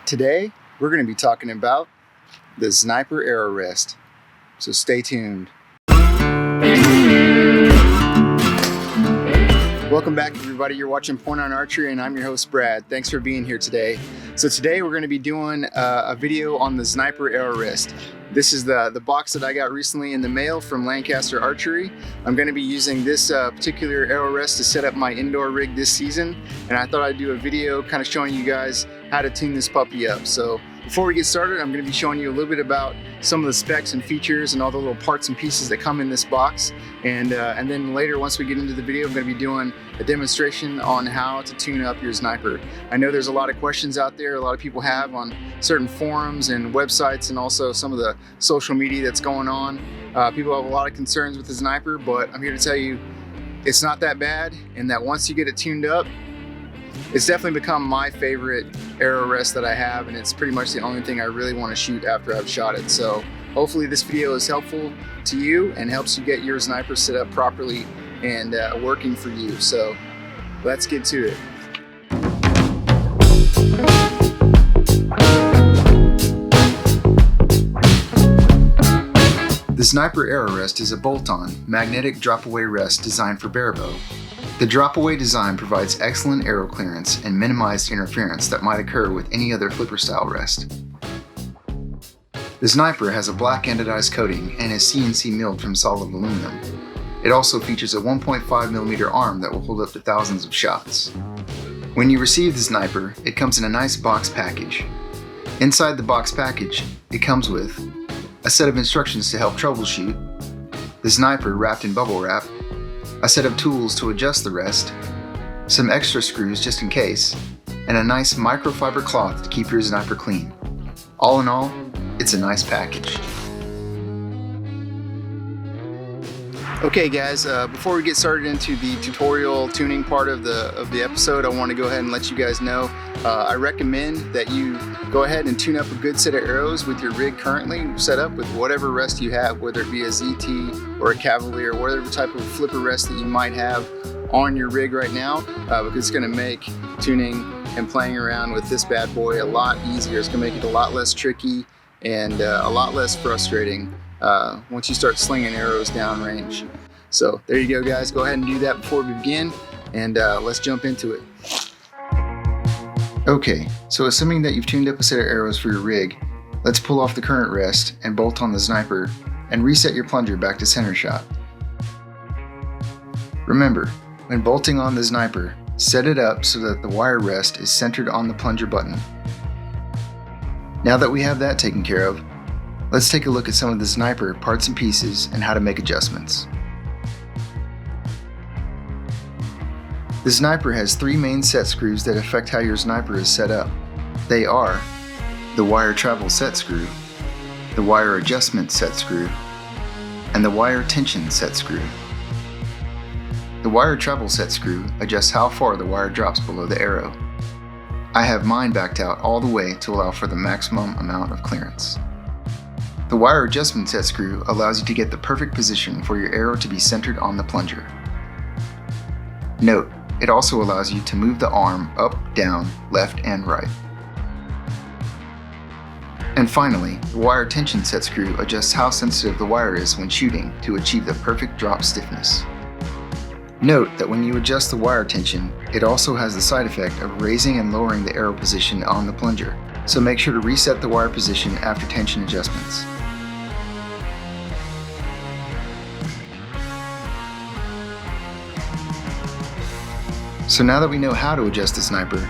Today, we're going to be talking about the Zniper arrow rest, so stay tuned. Welcome back, everybody. You're watching Point on Archery, and I'm your host, Brad. Thanks for being here today. So today, we're going to be doing a video on the Zniper arrow rest. This is the box that I got recently in the mail from Lancaster Archery. I'm going to be using this particular arrow rest to set up my indoor rig this season, and I thought I'd do a video kind of showing you guys how to tune this puppy up. So before we get started, I'm going to be showing you a little bit about some of the specs and features and all the little parts and pieces that come in this box. And then later, once we get into the video, I'm going to be doing a demonstration on how to tune up your Zniper. I know there's a lot of questions out there, a lot of people have on certain forums and websites, and also some of the social media that's going on. People have a lot of concerns with the Zniper, but I'm here to tell you it's not that bad, and that once you get it tuned up, it's definitely become my favorite arrow rest that I have, and it's pretty much the only thing I really want to shoot after I've shot it. So hopefully this video is helpful to you and helps you get your Zniper set up properly and working for you. So let's get to it. The Zniper arrow rest is a bolt-on, magnetic drop-away rest designed for BAREBOW. The drop-away design provides excellent arrow clearance and minimized interference that might occur with any other flipper-style rest. The Zniper has a black anodized coating and is CNC milled from solid aluminum. It also features a 1.5mm arm that will hold up to thousands of shots. When you receive the Zniper, it comes in a nice box package. Inside the box package, it comes with a set of instructions to help troubleshoot, the Zniper wrapped in bubble wrap, a set of tools to adjust the rest, some extra screws just in case, and a nice microfiber cloth to keep your Zniper clean. All in all, it's a nice package. Okay guys, before we get started into the tutorial tuning part of the episode, I want to go ahead and let you guys know I recommend that you go ahead and tune up a good set of arrows with your rig currently set up with whatever rest you have, whether it be a ZT or a Cavalier, whatever type of flipper rest that you might have on your rig right now, because it's going to make tuning and playing around with this bad boy a lot easier. It's going to make it a lot less tricky and a lot less frustrating once you start slinging arrows downrange. So there you go guys, go ahead and do that before we begin, and let's jump into it. Okay, so assuming that you've tuned up a set of arrows for your rig, let's pull off the current rest and bolt on the Zniper and reset your plunger back to center shot. Remember, when bolting on the Zniper, set it up so that the wire rest is centered on the plunger button. Now that we have that taken care of, let's take a look at some of the Zniper parts and pieces and how to make adjustments. The Zniper has three main set screws that affect how your Zniper is set up. They are the wire travel set screw, the wire adjustment set screw, and the wire tension set screw. The wire travel set screw adjusts how far the wire drops below the arrow. I have mine backed out all the way to allow for the maximum amount of clearance. The wire adjustment set screw allows you to get the perfect position for your arrow to be centered on the plunger. Note, it also allows you to move the arm up, down, left, and right. And finally, the wire tension set screw adjusts how sensitive the wire is when shooting to achieve the perfect drop stiffness. Note that when you adjust the wire tension, it also has the side effect of raising and lowering the arrow position on the plunger, so make sure to reset the wire position after tension adjustments. So now that we know how to adjust the Zniper,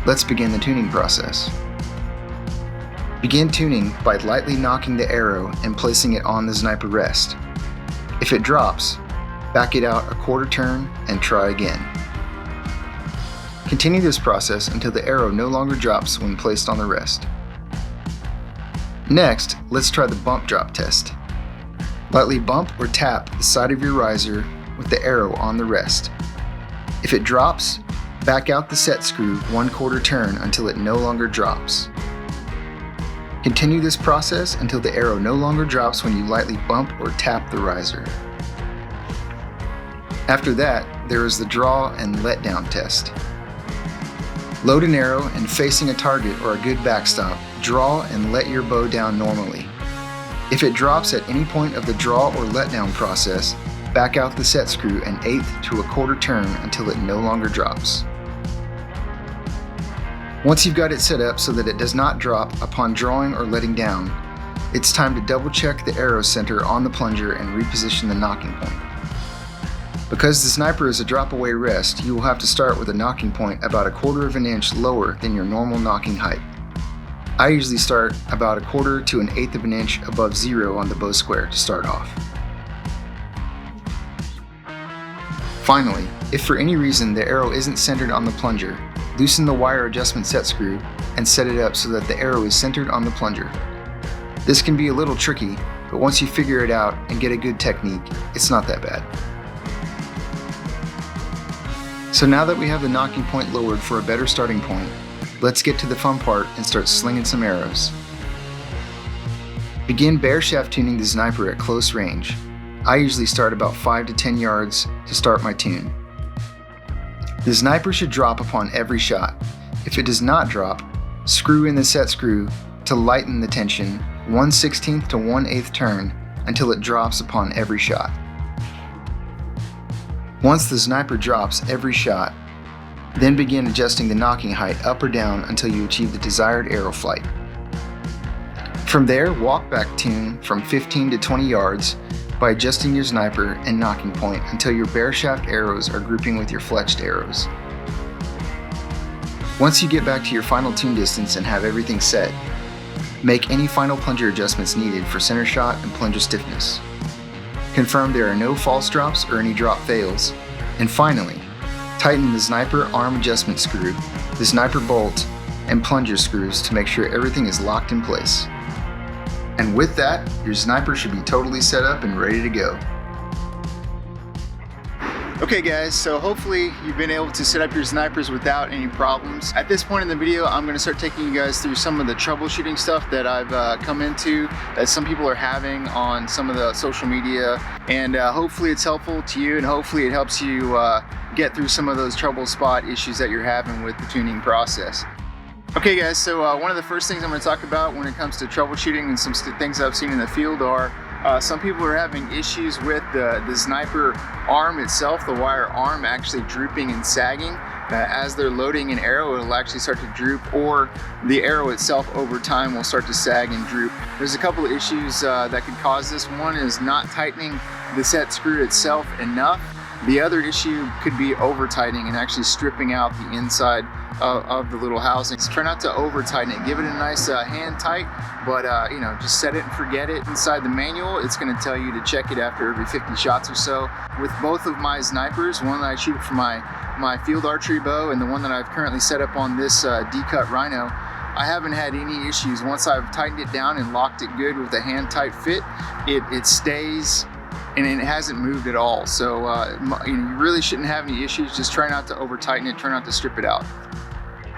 let's begin the tuning process. Begin tuning by lightly knocking the arrow and placing it on the Zniper rest. If it drops, back it out a quarter turn and try again. Continue this process until the arrow no longer drops when placed on the rest. Next, let's try the bump drop test. Lightly bump or tap the side of your riser with the arrow on the rest. If it drops, back out the set screw 1/4 turn until it no longer drops. Continue this process until the arrow no longer drops when you lightly bump or tap the riser. After that, there is the draw and let down test. Load an arrow and facing a target or a good backstop, draw and let your bow down normally. If it drops at any point of the draw or letdown process, back out the set screw an 1/8 to a 1/4 turn until it no longer drops. Once you've got it set up so that it does not drop upon drawing or letting down, it's time to double check the arrow center on the plunger and reposition the nocking point. Because the Zniper is a drop away rest, you will have to start with a nocking point about 1/4 of an inch lower than your normal nocking height. I usually start about 1/4 to an 1/8 of an inch above 0 on the bow square to start off. Finally, if for any reason the arrow isn't centered on the plunger, loosen the wire adjustment set screw and set it up so that the arrow is centered on the plunger. This can be a little tricky, but once you figure it out and get a good technique, it's not that bad. So now that we have the nocking point lowered for a better starting point, let's get to the fun part and start slinging some arrows. Begin bare shaft tuning the Zniper at close range. I usually start about 5 to 10 yards to start my tune. The Zniper should drop upon every shot. If it does not drop, screw in the set screw to lighten the tension 1/16 to 1/8 turn until it drops upon every shot. Once the Zniper drops every shot, then begin adjusting the nocking height up or down until you achieve the desired arrow flight. From there, walk back tune from 15 to 20 yards by adjusting your Zniper and nocking point until your bare shaft arrows are grouping with your fletched arrows. Once you get back to your final tune distance and have everything set, make any final plunger adjustments needed for center shot and plunger stiffness. Confirm there are no false drops or any drop fails. And finally, tighten the Zniper arm adjustment screw, the Zniper bolt, and plunger screws to make sure everything is locked in place. And with that, your Zniper should be totally set up and ready to go. Okay guys, so hopefully you've been able to set up your Znipers without any problems. At this point in the video, I'm going to start taking you guys through some of the troubleshooting stuff that I've come into that some people are having on some of the social media, and hopefully it's helpful to you, and hopefully it helps you get through some of those trouble spot issues that you're having with the tuning process. Okay guys, so one of the first things I'm going to talk about when it comes to troubleshooting and some things I've seen in the field are some people are having issues with the Zniper arm itself, the wire arm actually drooping and sagging. As they're loading an arrow, it'll actually start to droop, or the arrow itself over time will start to sag and droop. There's a couple of issues that could cause this. One is not tightening the set screw itself enough. The other issue could be over tightening and actually stripping out the inside of the little housing. So try not to over tighten it. Give it a nice hand tight, but you know, just set it and forget it. Inside the manual, it's going to tell you to check it after every 50 shots or so. With both of my Znipers, one that I shoot for my field archery bow and the one that I've currently set up on this D-cut Rhino, I haven't had any issues. Once I've tightened it down and locked it good with a hand tight fit, it stays and it hasn't moved at all. So you really shouldn't have any issues. Just try not to over tighten it, try not to strip it out.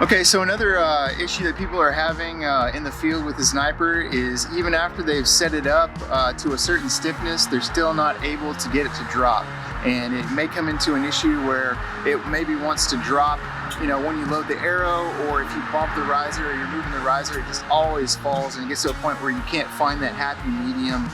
Okay, so another issue that people are having in the field with the Zniper is even after they've set it up to a certain stiffness, they're still not able to get it to drop. And it may come into an issue where it maybe wants to drop, you know, when you load the arrow, or if you bump the riser or you're moving the riser, it just always falls, and it gets to a point where you can't find that happy medium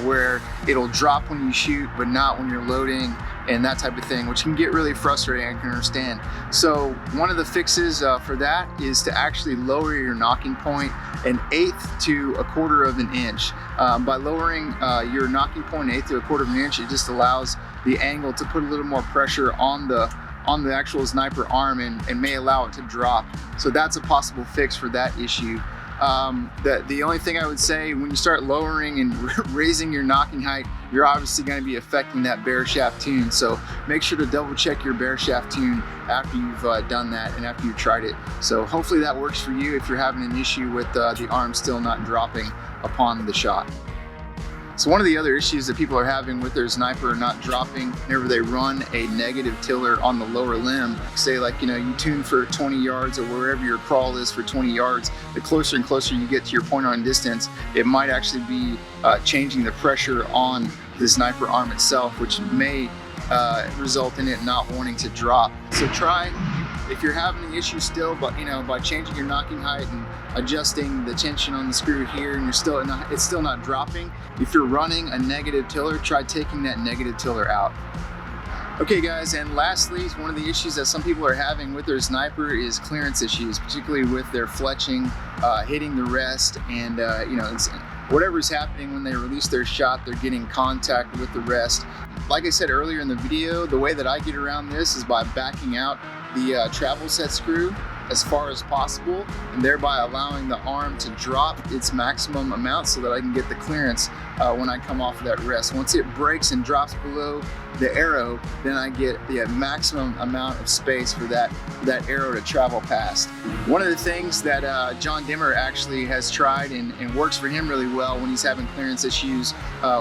where it'll drop when you shoot but not when you're loading, and that type of thing, which can get really frustrating, I can understand. So one of the fixes for that is to actually lower your nocking point 1/8 to 1/4 of an inch. By lowering your nocking point 1/8 to 1/4 of an inch, it just allows the angle to put a little more pressure on the actual Zniper arm and may allow it to drop. So that's a possible fix for that issue. The only thing I would say, when you start lowering and raising your nocking height, you're obviously going to be affecting that bare shaft tune. So make sure to double check your bare shaft tune after you've done that and after you've tried it. So hopefully that works for you if you're having an issue with the arm still not dropping upon the shot. So one of the other issues that people are having with their Zniper not dropping whenever they run a negative tiller on the lower limb, say like, you know, you tune for 20 yards or wherever your crawl is for 20 yards, the closer and closer you get to your point on distance, it might actually be changing the pressure on the Zniper arm itself, which may result in it not wanting to drop. So try if you're having the issue still, but by changing your nocking height and adjusting the tension on the screw here, and it's still not dropping, if you're running a negative tiller, try taking that negative tiller out. Okay guys, and lastly, one of the issues that some people are having with their Zniper is clearance issues, particularly with their fletching, hitting the rest, and whatever's happening when they release their shot, they're getting contact with the rest. Like I said earlier in the video, the way that I get around this is by backing out the travel set screw as far as possible, and thereby allowing the arm to drop its maximum amount so that I can get the clearance when I come off of that rest. Once it breaks and drops below the arrow, then I get the maximum amount of space for that arrow to travel past. One of the things that John Dimmer actually has tried and works for him really well when he's having clearance issues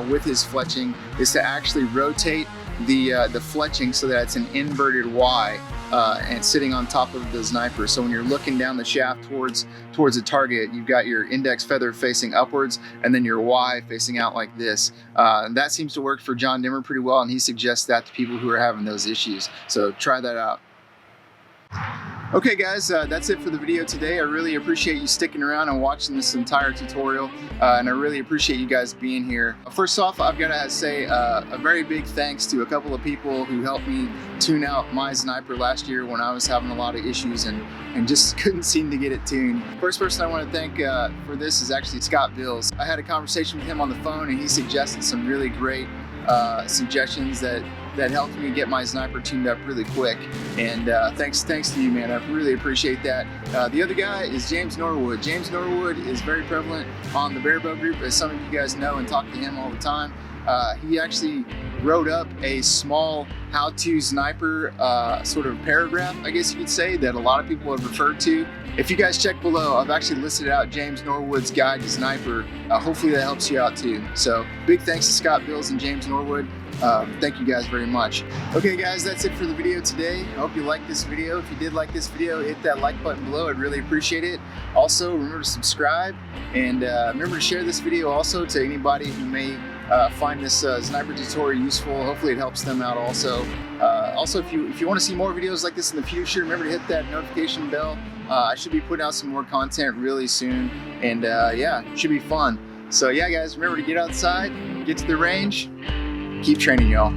with his fletching is to actually rotate the fletching so that it's an inverted Y and sitting on top of the Zniper. So when you're looking down the shaft towards the target, you've got your index feather facing upwards and then your Y facing out like this. That seems to work for John Dimmer pretty well, and he suggests that to people who are having those issues. So try that out. Okay guys, that's it for the video today. I really appreciate you sticking around and watching this entire tutorial, and I really appreciate you guys being here. First off, I've got to say a very big thanks to a couple of people who helped me tune out my Zniper last year when I was having a lot of issues and just couldn't seem to get it tuned. First person I want to thank for this is actually Scott Bills. I had a conversation with him on the phone, and he suggested some really great suggestions that helped me get my Zniper tuned up really quick, and thanks to you, man. I really appreciate that. The other guy is James Norwood. James Norwood is very prevalent on the BAREBOW group, as some of you guys know and talk to him all the time. He actually wrote up a small how-to Zniper sort of paragraph, I guess you could say, that a lot of people have referred to. If you guys check below, I've actually listed out James Norwood's guide to Zniper. Hopefully that helps you out too. So big thanks to Scott Bills and James Norwood. Thank you guys very much. Okay guys, that's it for the video today. I hope you liked this video. If you did like this video, hit that like button below. I'd really appreciate it. Also, remember to subscribe, and remember to share this video also to anybody who may find this Zniper tutorial useful. Hopefully it helps them out also. Also, if you want to see more videos like this in the future, remember to hit that notification bell. I should be putting out some more content really soon, and yeah, it should be fun. So yeah guys, remember to get outside, get to the range, keep training y'all.